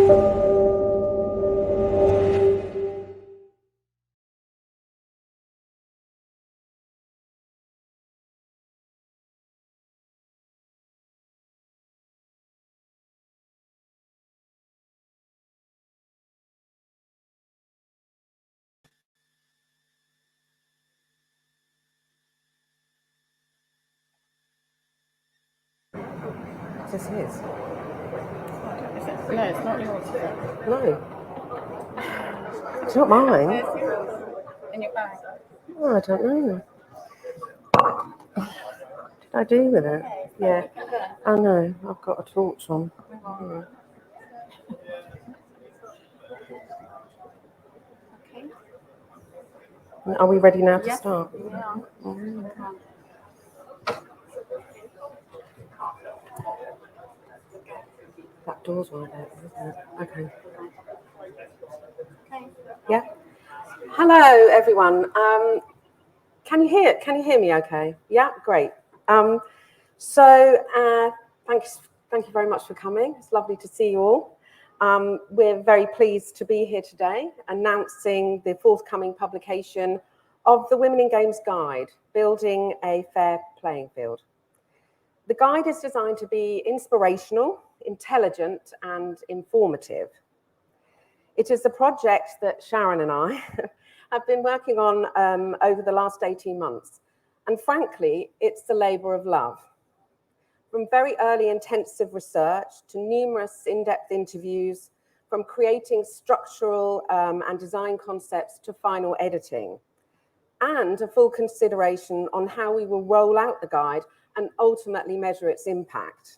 This is. No, it's not yours. No. It's not mine. In your bag. Oh, I don't know. What did I do with it? Yeah. Oh no, I've got a torch on. Okay. Are we ready now to start? Yeah. That door's right there, isn't it? Okay. Okay. Yeah. Hello, everyone. Can you hear me? Okay. Yeah. Great. Thank you very much for coming. It's lovely to see you all. We're very pleased to be here today, announcing the forthcoming publication of the Women in Games Guide, Building a Fair Playing Field. The guide is designed to be inspirational, intelligent, and informative. It is a project that Sharon and I have been working on over the last 18 months. And frankly, it's the labor of love. From very early intensive research to numerous in-depth interviews, from creating structural and design concepts to final editing, and a full consideration on how we will roll out the guide and ultimately measure its impact.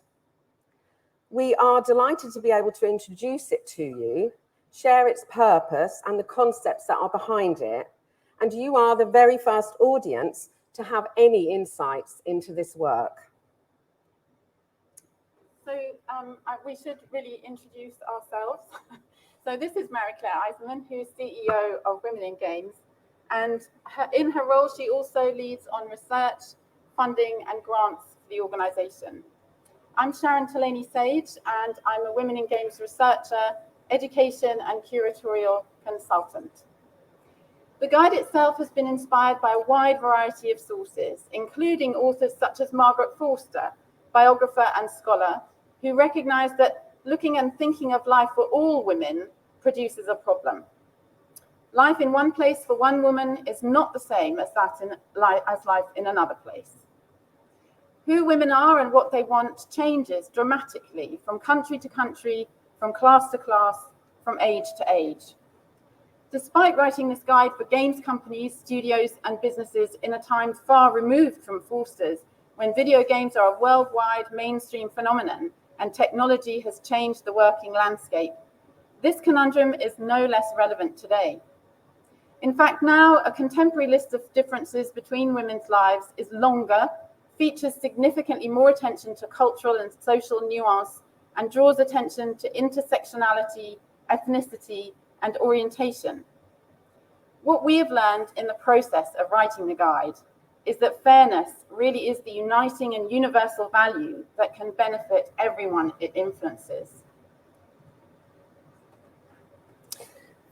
We are delighted to be able to introduce it to you, share its purpose and the concepts that are behind it, and you are the very first audience to have any insights into this work. So we should really introduce ourselves. So this is Mary-Claire Isaaman, who is CEO of Women in Games. And in her role, she also leads on research, funding and grants for the organisation. I'm Sharon Tolaini-Sage, and I'm a Women in Games researcher, education and curatorial consultant. The guide itself has been inspired by a wide variety of sources, including authors such as Margaret Forster, biographer and scholar, who recognise that looking and thinking of life for all women produces a problem. Life in one place for one woman is not the same as life in another place. Who women are and what they want changes dramatically from country to country, from class to class, from age to age. Despite writing this guide for games companies, studios and businesses in a time far removed from Forster's, when video games are a worldwide mainstream phenomenon and technology has changed the working landscape, this conundrum is no less relevant today. In fact, now a contemporary list of differences between women's lives is longer, features significantly more attention to cultural and social nuance, and draws attention to intersectionality, ethnicity, and orientation. What we have learned in the process of writing the guide is that fairness really is the uniting and universal value that can benefit everyone it influences.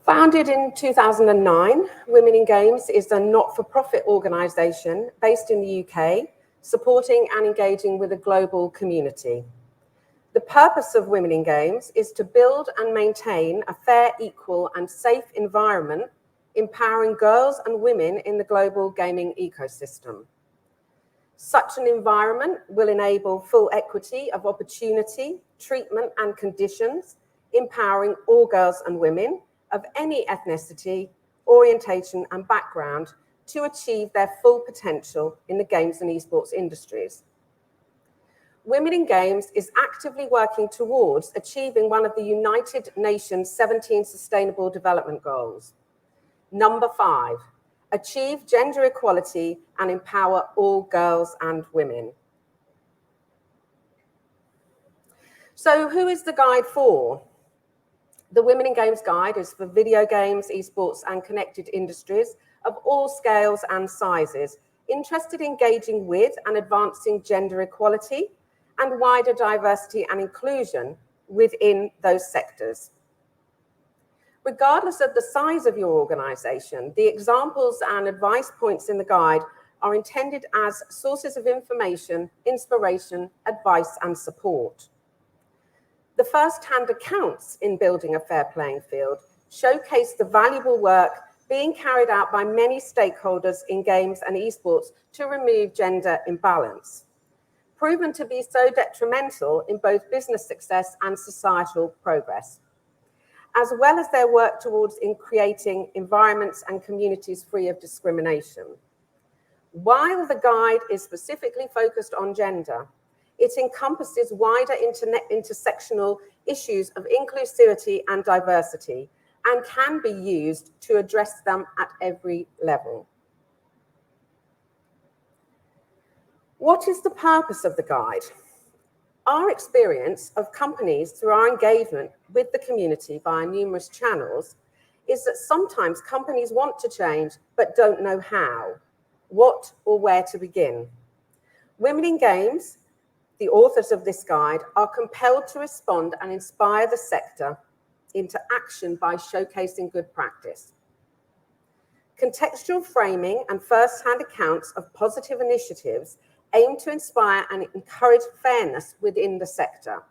Founded in 2009, Women in Games is a not-for-profit organisation based in the UK, supporting and engaging with a global community. The purpose of Women in Games is to build and maintain a fair, equal and safe environment, empowering girls and women in the global gaming ecosystem. Such an environment will enable full equity of opportunity, treatment and conditions, empowering all girls and women of any ethnicity, orientation and background to achieve their full potential in the games and esports industries. Women in Games is actively working towards achieving one of the United Nations 17 Sustainable Development Goals. Number 5, achieve gender equality and empower all girls and women. So who is the guide for? The Women in Games Guide is for video games, esports and connected industries of all scales and sizes, interested in engaging with and advancing gender equality and wider diversity and inclusion within those sectors. Regardless of the size of your organisation, the examples and advice points in the guide are intended as sources of information, inspiration, advice and support. The first-hand accounts in building a fair playing field showcase the valuable work being carried out by many stakeholders in games and esports to remove gender imbalance, proven to be so detrimental in both business success and societal progress, as well as their work towards creating environments and communities free of discrimination. While the guide is specifically focused on gender, it encompasses wider intersectional issues of inclusivity and diversity and can be used to address them at every level. What is the purpose of the guide? Our experience of companies through our engagement with the community via numerous channels is that sometimes companies want to change but don't know how, what or where to begin. Women in Games, the authors of this guide, are compelled to respond and inspire the sector into action by showcasing good practice. Contextual framing and first-hand accounts of positive initiatives aim to inspire and encourage fairness within the sector.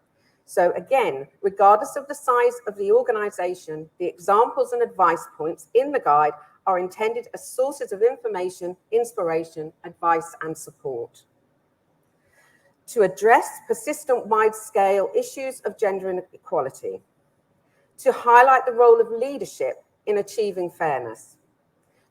So again, regardless of the size of the organisation, the examples and advice points in the guide are intended as sources of information, inspiration, advice and support. To address persistent wide-scale issues of gender inequality, to highlight the role of leadership in achieving fairness,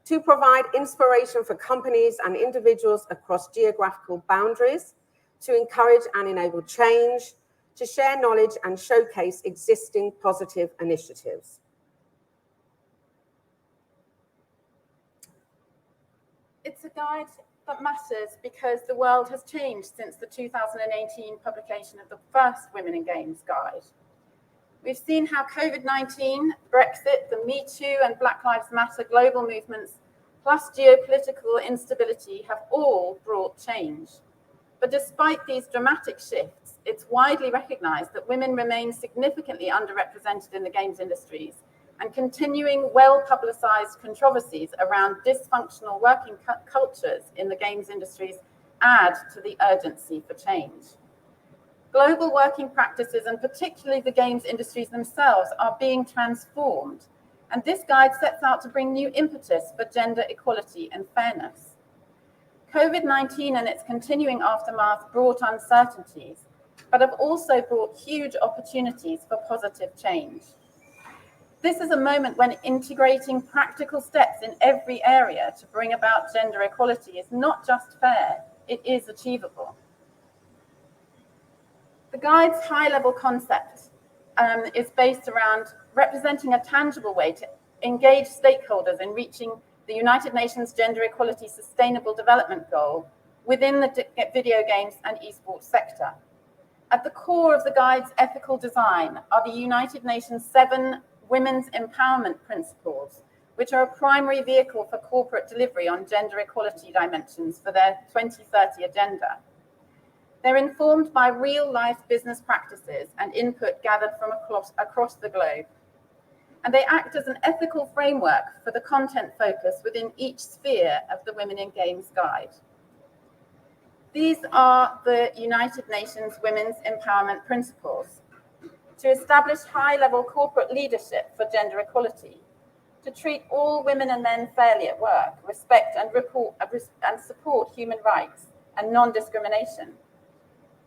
to provide inspiration for companies and individuals across geographical boundaries, to encourage and enable change, to share knowledge and showcase existing positive initiatives. It's a guide that matters because the world has changed since the 2018 publication of the first Women in Games guide. We've seen how COVID-19, Brexit, the Me Too and Black Lives Matter global movements, plus geopolitical instability have all brought change. But despite these dramatic shifts, it's widely recognized that women remain significantly underrepresented in the games industries, and continuing well-publicized controversies around dysfunctional working cultures in the games industries add to the urgency for change. Global working practices, and particularly the games industries themselves, are being transformed, and this guide sets out to bring new impetus for gender equality and fairness. COVID-19 and its continuing aftermath brought uncertainties, but have also brought huge opportunities for positive change. This is a moment when integrating practical steps in every area to bring about gender equality is not just fair, it is achievable. The guide's high-level concept is based around representing a tangible way to engage stakeholders in reaching the United Nations Gender Equality Sustainable Development Goal within the video games and esports sector. At the core of the guide's ethical design are the United Nations 7 Women's Empowerment Principles, which are a primary vehicle for corporate delivery on gender equality dimensions for their 2030 agenda. They're informed by real-life business practices and input gathered from across the globe. And they act as an ethical framework for the content focus within each sphere of the Women in Games guide. These are the United Nations Women's Empowerment Principles: to establish high-level corporate leadership for gender equality, to treat all women and men fairly at work, respect and support human rights and non-discrimination,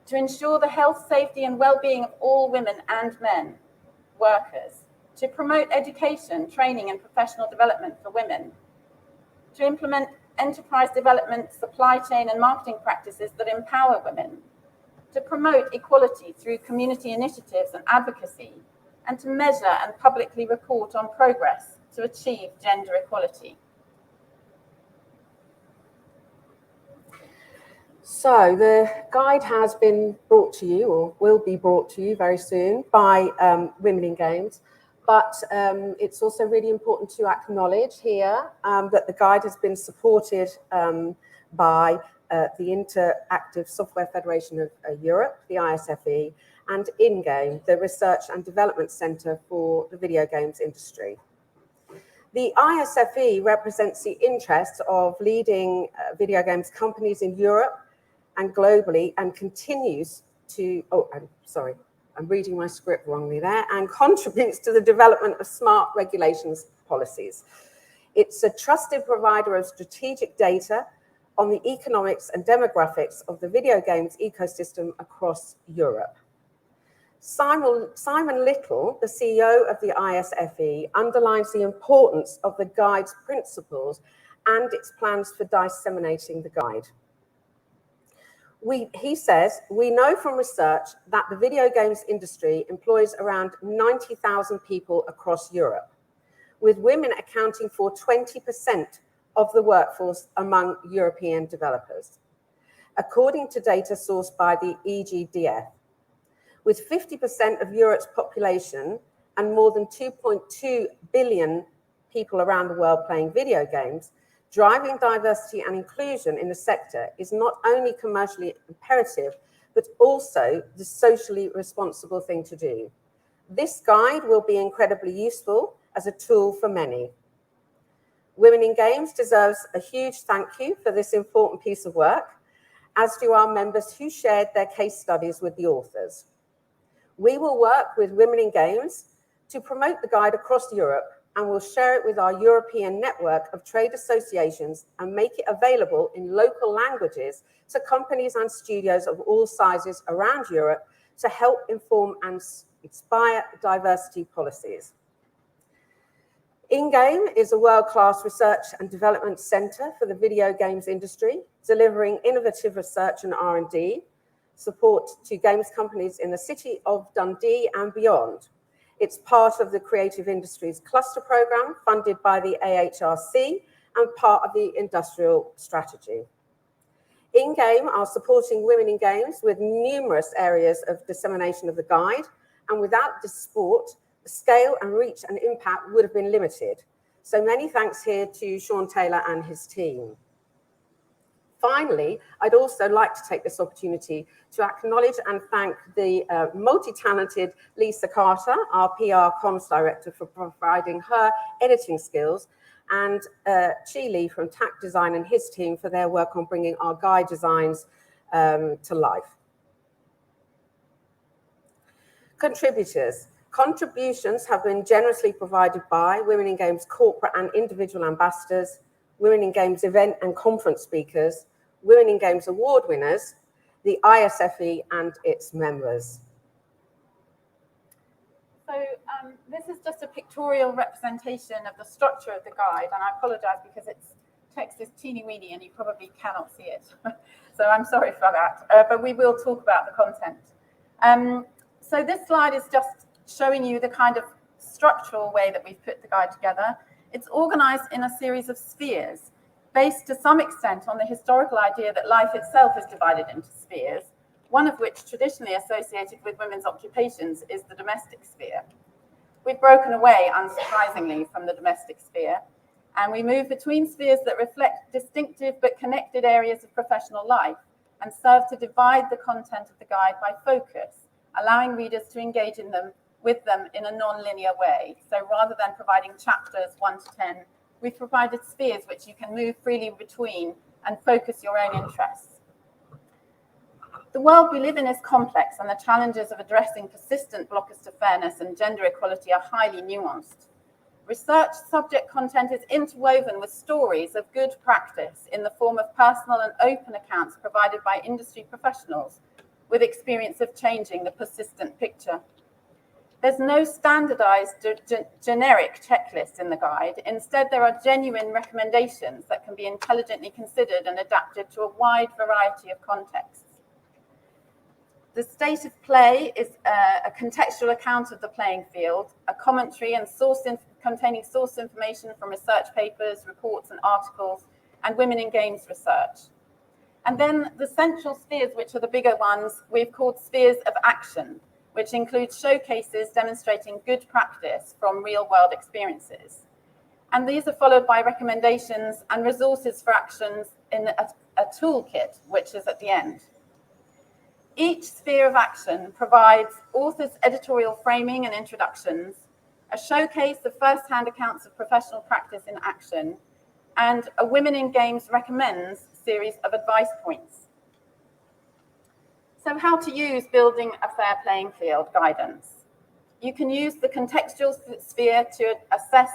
to ensure the health, safety and well-being of all women and men workers, to promote education, training and professional development for women, to implement enterprise development, supply chain and marketing practices that empower women, to promote equality through community initiatives and advocacy, and to measure and publicly report on progress to achieve gender equality. So the guide has been brought to you, or will be brought to you very soon, by Women in Games. But it's also really important to acknowledge here that the guide has been supported by the Interactive Software Federation of Europe, the ISFE, and InGame, the Research and Development Centre for the Video Games Industry. The ISFE represents the interests of leading video games companies in Europe and globally, and continues to, I'm reading my script wrongly there, and contributes to the development of smart regulations policies. It's a trusted provider of strategic data on the economics and demographics of the video games ecosystem across Europe. Simon Little, the CEO of the ISFE, underlines the importance of the guide's principles and its plans for disseminating the guide. He says, we know from research that the video games industry employs around 90,000 people across Europe, with women accounting for 20% of the workforce among European developers, according to data sourced by the EGDF. With 50% of Europe's population and more than 2.2 billion people around the world playing video games, driving diversity and inclusion in the sector is not only commercially imperative, but also the socially responsible thing to do. This guide will be incredibly useful as a tool for many. Women in Games deserves a huge thank you for this important piece of work, as do our members who shared their case studies with the authors. We will work with Women in Games to promote the guide across Europe, and we'll share it with our European network of trade associations and make it available in local languages to companies and studios of all sizes around Europe to help inform and inspire diversity policies. In-Game is a world-class research and development center for the video games industry, delivering innovative research and R&D support to games companies in the city of Dundee and beyond. It's part of the Creative Industries Cluster Programme, funded by the AHRC and part of the industrial strategy. In-Game are supporting Women in Games with numerous areas of dissemination of the guide, and without this support, the scale and reach and impact would have been limited. So many thanks here to Sean Taylor and his team. Finally, I'd also like to take this opportunity to acknowledge and thank the multi-talented Lisa Carter, our PR comms director, for providing her editing skills, and Chi Lee from TAC Design and his team for their work on bringing our guide designs to life. Contributions have been generously provided by Women in Games corporate and individual ambassadors, Women in Games event and conference speakers, Women in Games award winners, the ISFE and its members. So this is just a pictorial representation of the structure of the guide, and I apologize because its text is teeny-weeny and you probably cannot see it. So I'm sorry for that, but we will talk about the content. So this slide is just showing you the kind of structural way that we've put the guide together. It's organized in a series of spheres, based to some extent on the historical idea that life itself is divided into spheres, one of which traditionally associated with women's occupations is the domestic sphere. We've broken away, unsurprisingly, from the domestic sphere, and we move between spheres that reflect distinctive but connected areas of professional life and serve to divide the content of the guide by focus, allowing readers to engage with them in a non-linear way. So rather than providing chapters 1 to 10, we've provided spheres which you can move freely between and focus your own interests. The world we live in is complex, and the challenges of addressing persistent blockers to fairness and gender equality are highly nuanced. Research subject content is interwoven with stories of good practice in the form of personal and open accounts provided by industry professionals with experience of changing the persistent picture. There's no standardized generic checklist in the guide. Instead, there are genuine recommendations that can be intelligently considered and adapted to a wide variety of contexts. The state of play is a contextual account of the playing field, a commentary and containing source information from research papers, reports and articles, and Women in Games research. And then the central spheres, which are the bigger ones, we've called spheres of action, which includes showcases demonstrating good practice from real-world experiences. And these are followed by recommendations and resources for actions in a toolkit, which is at the end. Each sphere of action provides authors' editorial framing and introductions, a showcase of first-hand accounts of professional practice in action, and a Women in Games Recommends series of advice points. So how to use Building a Fair Playing Field guidance. You can use the contextual sphere to assess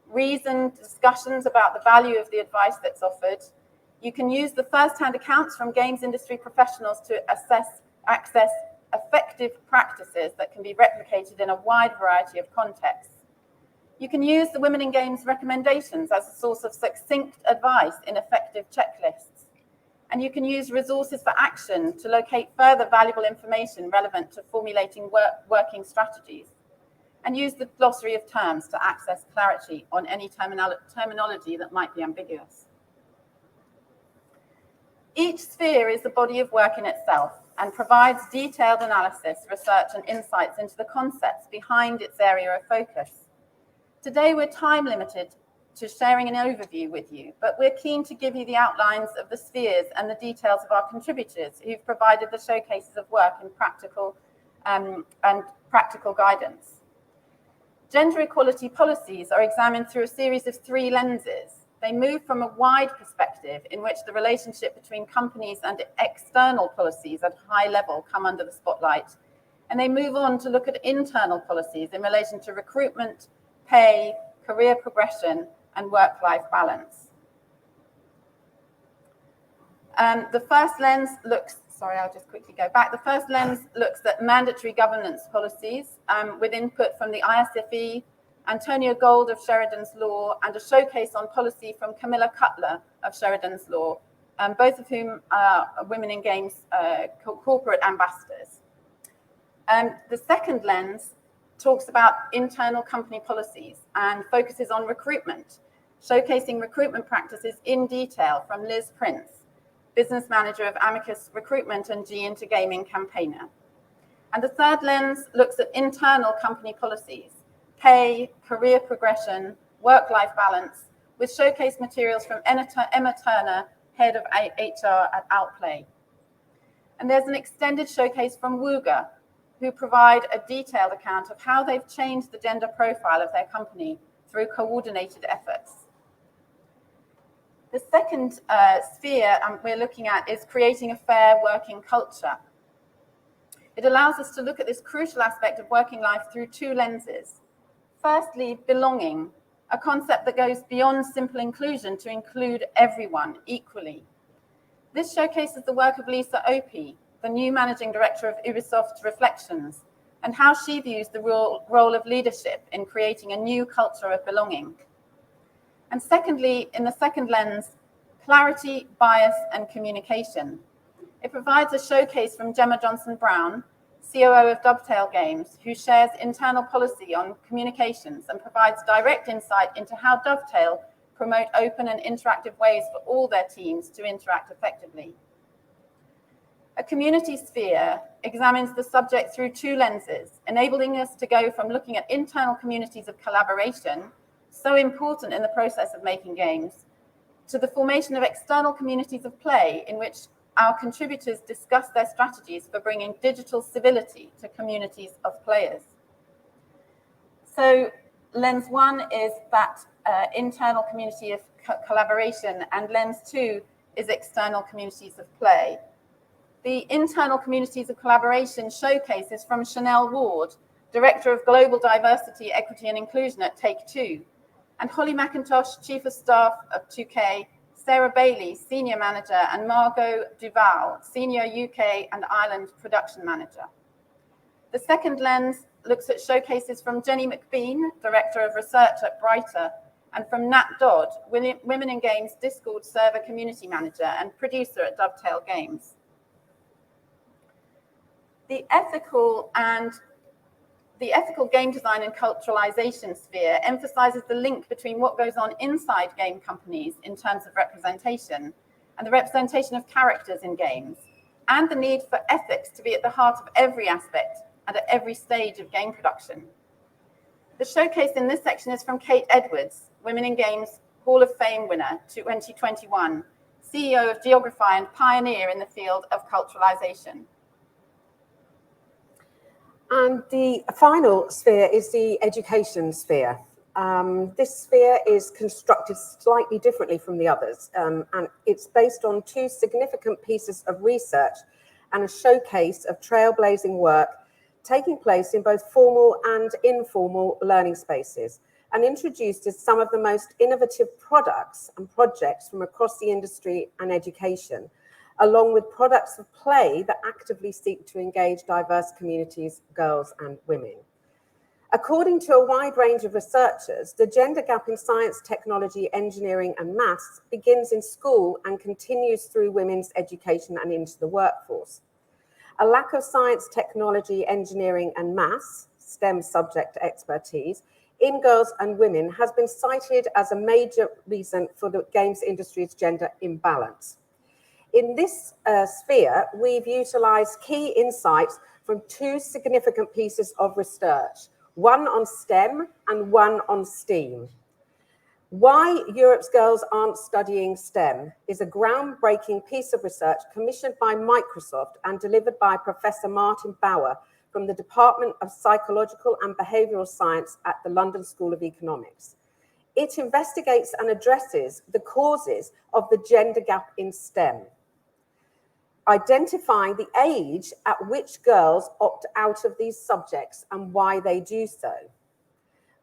reasoned discussions about the value of the advice that's offered. You can use the first-hand accounts from games industry professionals to access effective practices that can be replicated in a wide variety of contexts. You can use the Women in Games recommendations as a source of succinct advice in effective checklists. And you can use resources for action to locate further valuable information relevant to formulating working strategies. And use the glossary of terms to access clarity on any terminology that might be ambiguous. Each sphere is a body of work in itself and provides detailed analysis, research, and insights into the concepts behind its area of focus. Today, we're time limited to sharing an overview with you, but we're keen to give you the outlines of the spheres and the details of our contributors who've provided the showcases of work in practical guidance. Gender equality policies are examined through a series of 3 lenses. They move from a wide perspective in which the relationship between companies and external policies at high level come under the spotlight. And they move on to look at internal policies in relation to recruitment, pay, career progression, and work-life balance. The first lens looks, I'll just quickly go back. The first lens looks at mandatory governance policies with input from the ISFE, Antonio Gold of Sheridan's Law, and a showcase on policy from Camilla Cutler of Sheridan's Law, both of whom are Women in Games corporate ambassadors. The second lens talks about internal company policies and focuses on recruitment, showcasing recruitment practices in detail from Liz Prince, business manager of Amicus Recruitment and G Into Gaming campaigner. And the third lens looks at internal company policies, pay, career progression, work-life balance, with showcase materials from Emma Turner, head of HR at Outplay. And there's an extended showcase from Wooga, who provide a detailed account of how they've changed the gender profile of their company through coordinated efforts. The second sphere we're looking at is creating a fair working culture. It allows us to look at this crucial aspect of working life through 2 lenses. Firstly, belonging, a concept that goes beyond simple inclusion to include everyone equally. This showcases the work of Lisa Opie, the new managing director of Ubisoft Reflections, and how she views the role of leadership in creating a new culture of belonging. And secondly, in the second lens, clarity, bias, and communication. It provides a showcase from Gemma Johnson-Brown, COO of Dovetail Games, who shares internal policy on communications and provides direct insight into how Dovetail promote open and interactive ways for all their teams to interact effectively. A community sphere examines the subject through 2 lenses, enabling us to go from looking at internal communities of collaboration, so important in the process of making games, to the formation of external communities of play in which our contributors discuss their strategies for bringing digital civility to communities of players. So lens 1 is that internal community of collaboration, and lens 2 is external communities of play. The internal communities of collaboration showcase is from Chanel Ward, Director of Global Diversity, Equity and Inclusion at Take-Two, and Holly McIntosh, Chief of Staff of 2K, Sarah Bailey, Senior Manager, and Margot Duval, Senior UK and Ireland Production Manager. The second lens looks at showcases from Jenny McBean, Director of Research at Brighter, and from Nat Dodd, Women in Games Discord Server Community Manager and Producer at Dovetail Games. The ethical game design and culturalization sphere emphasizes the link between what goes on inside game companies in terms of representation and the representation of characters in games, and the need for ethics to be at the heart of every aspect and at every stage of game production. The showcase in this section is from Kate Edwards, Women in Games Hall of Fame winner 2021, CEO of Geography and pioneer in the field of culturalization. And the final sphere is the education sphere. This sphere is constructed slightly differently from the others, and it's based on two significant pieces of research and a showcase of trailblazing work taking place in both formal and informal learning spaces, and introduced as some of the most innovative products and projects from across the industry and education, along with products of play that actively seek to engage diverse communities, girls and women. According to a wide range of researchers, the gender gap in science, technology, engineering and maths begins in school and continues through women's education and into the workforce. A lack of science, technology, engineering and maths, STEM subject expertise, in girls and women has been cited as a major reason for the games industry's gender imbalance. In this sphere, we've utilised key insights from two significant pieces of research, one on STEM and one on STEAM. Why Europe's Girls Aren't Studying STEM is a groundbreaking piece of research commissioned by Microsoft and delivered by Professor Martin Bauer from the Department of Psychological and Behavioural Science at the London School of Economics. It investigates and addresses the causes of the gender gap in STEM, identifying the age at which girls opt out of these subjects and why they do so.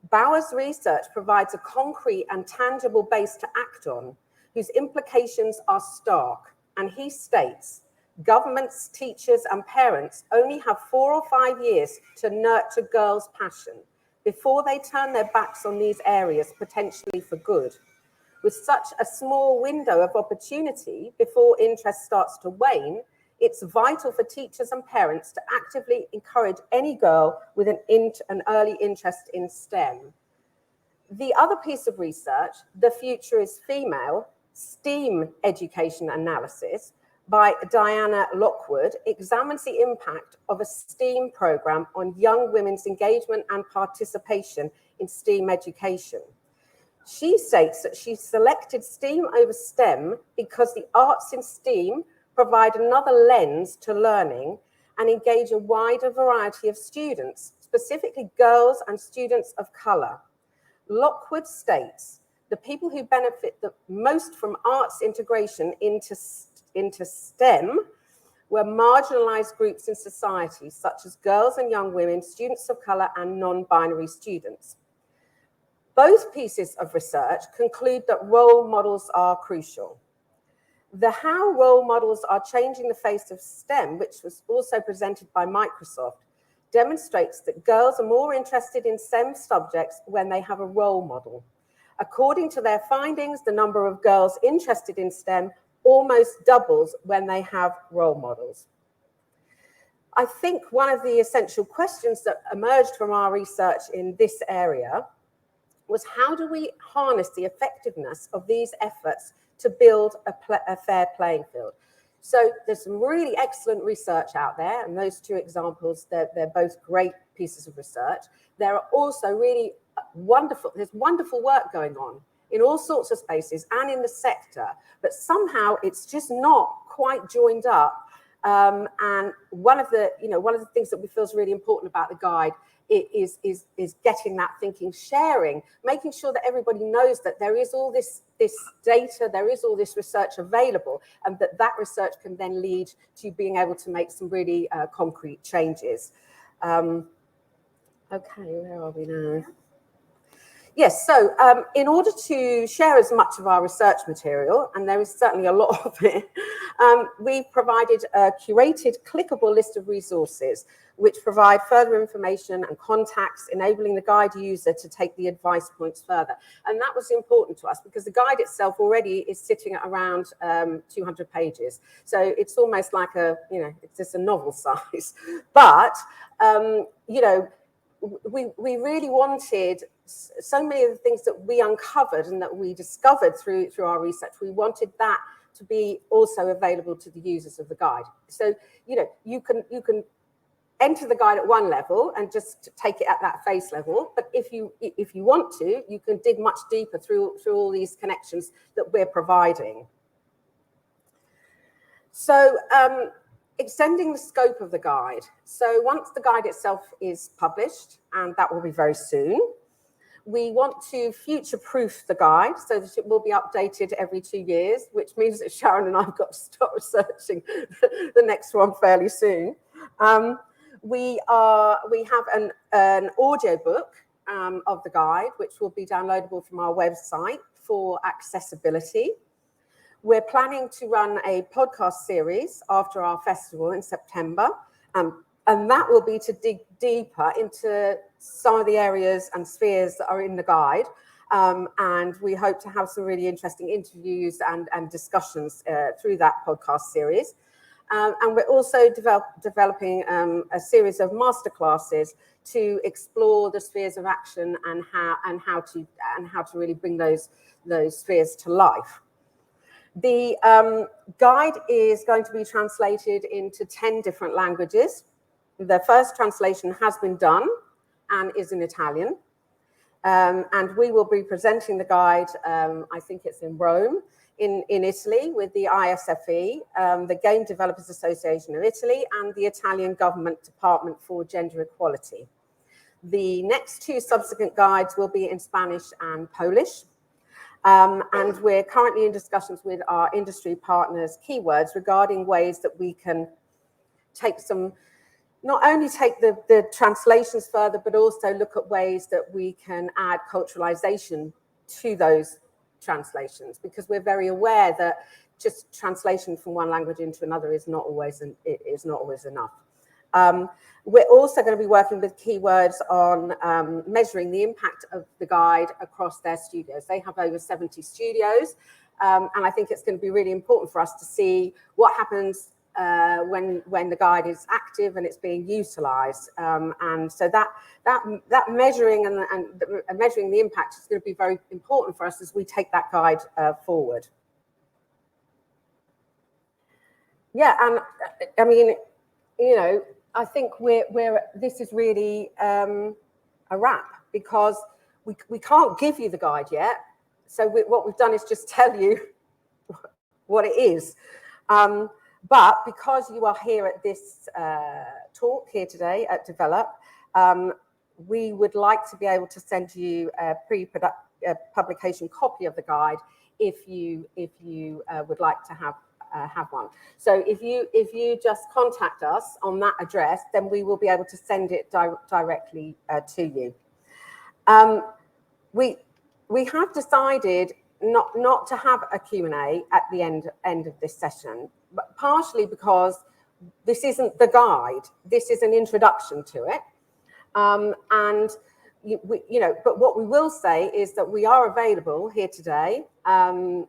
Bauer's research provides a concrete and tangible base to act on, whose implications are stark, and he states, governments, teachers and parents only have 4 or 5 years to nurture girls' passion before they turn their backs on these areas, potentially for good. With such a small window of opportunity before interest starts to wane, it's vital for teachers and parents to actively encourage any girl with an early interest in STEM. The other piece of research, The Future is Female, STEAM Education Analysis, by Diana Lockwood, examines the impact of a STEAM program on young women's engagement and participation in STEAM education. She states that she selected STEAM over STEM because the arts in STEAM provide another lens to learning and engage a wider variety of students, specifically girls and students of colour. Lockwood states the people who benefit the most from arts integration into STEM were marginalised groups in society, such as girls and young women, students of colour and non-binary students. Both pieces of research conclude that role models are crucial. The How Role Models Are Changing the Face of STEM, which was also presented by Microsoft, demonstrates that girls are more interested in STEM subjects when they have a role model. According to their findings, the number of girls interested in STEM almost doubles when they have role models. I think one of the essential questions that emerged from our research in this area was, how do we harness the effectiveness of these efforts to build a fair playing field? So there's some really excellent research out there, and those two examples, they're both great pieces of research. There are also really there's wonderful work going on in all sorts of spaces and in the sector, but somehow it's just not quite joined up. And one of the things that we feel is really important about the guide is getting that thinking, sharing, making sure that everybody knows that there is all this data, there is all this research available, and that research can then lead to being able to make some really concrete changes. Okay, where are we now? Yes, so in order to share as much of our research material, and there is certainly a lot of it, we've provided a curated, clickable list of resources which provide further information and contacts, enabling the guide user to take the advice points further. And that was important to us because the guide itself already is sitting at around 200 pages. So it's almost like it's just a novel size. But, we really wanted so many of the things that we uncovered and that we discovered through our research, we wanted that to be also available to the users of the guide. So, you can enter the guide at one level and just take it at that face level. But if you want to, you can dig much deeper through all these connections that we're providing. So extending the scope of the guide. So once the guide itself is published, and that will be very soon, we want to future-proof the guide so that it will be updated every 2 years, which means that Sharon and I have got to start researching the next one fairly soon. We have an audio book of the guide, which will be downloadable from our website for accessibility. We're planning to run a podcast series after our festival in September, and that will be to dig deeper into some of the areas and spheres that are in the guide. And we hope to have some really interesting interviews and discussions through that podcast series. And we're also developing a series of masterclasses to explore the spheres of action and how to really bring those spheres to life. The guide is going to be translated into 10 different languages. The first translation has been done and is in Italian. And we will be presenting the guide, I think it's in Rome, in Italy, with the ISFE, the Game Developers Association of Italy, and the Italian Government Department for Gender Equality. The next 2 subsequent guides will be in Spanish and Polish. And we're currently in discussions with our industry partners, Keywords, regarding ways that we can not only take the translations further, but also look at ways that we can add culturalization to those translations, because we're very aware that just translation from one language into another is not always enough. We're also going to be working with Keywords on measuring the impact of the guide across their studios. They have over 70 studios, and I think it's going to be really important for us to see what happens when the guide is active and it's being utilized. And so that measuring and measuring the impact is going to be very important for us as we take that guide forward. Yeah, and I mean, I think this is really a wrap, because we can't give you the guide yet. So what we've done is just tell you what it is. But because you are here at this talk here today at Develop, we would like to be able to send you a pre-publication copy of the guide if you would like to have one. So if you just contact us on that address, then we will be able to send it directly to you. We have decided not to have a Q&A at the end of this session, but partially because this isn't the guide. This is an introduction to it. But what we will say is that we are available here today, and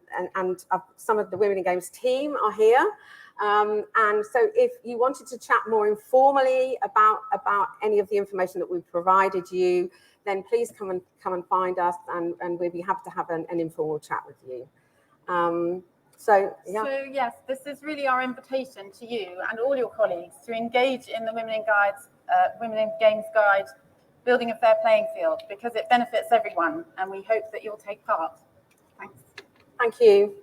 some of the Women in Games team are here. And so if you wanted to chat more informally about any of the information that we've provided you, then please come and find us, and we'd be happy to have an informal chat with you. So yes, this is really our invitation to you and all your colleagues to engage in the Women in Games Guide, building a fair playing field, because it benefits everyone, and we hope that you'll take part. Thanks. Thank you.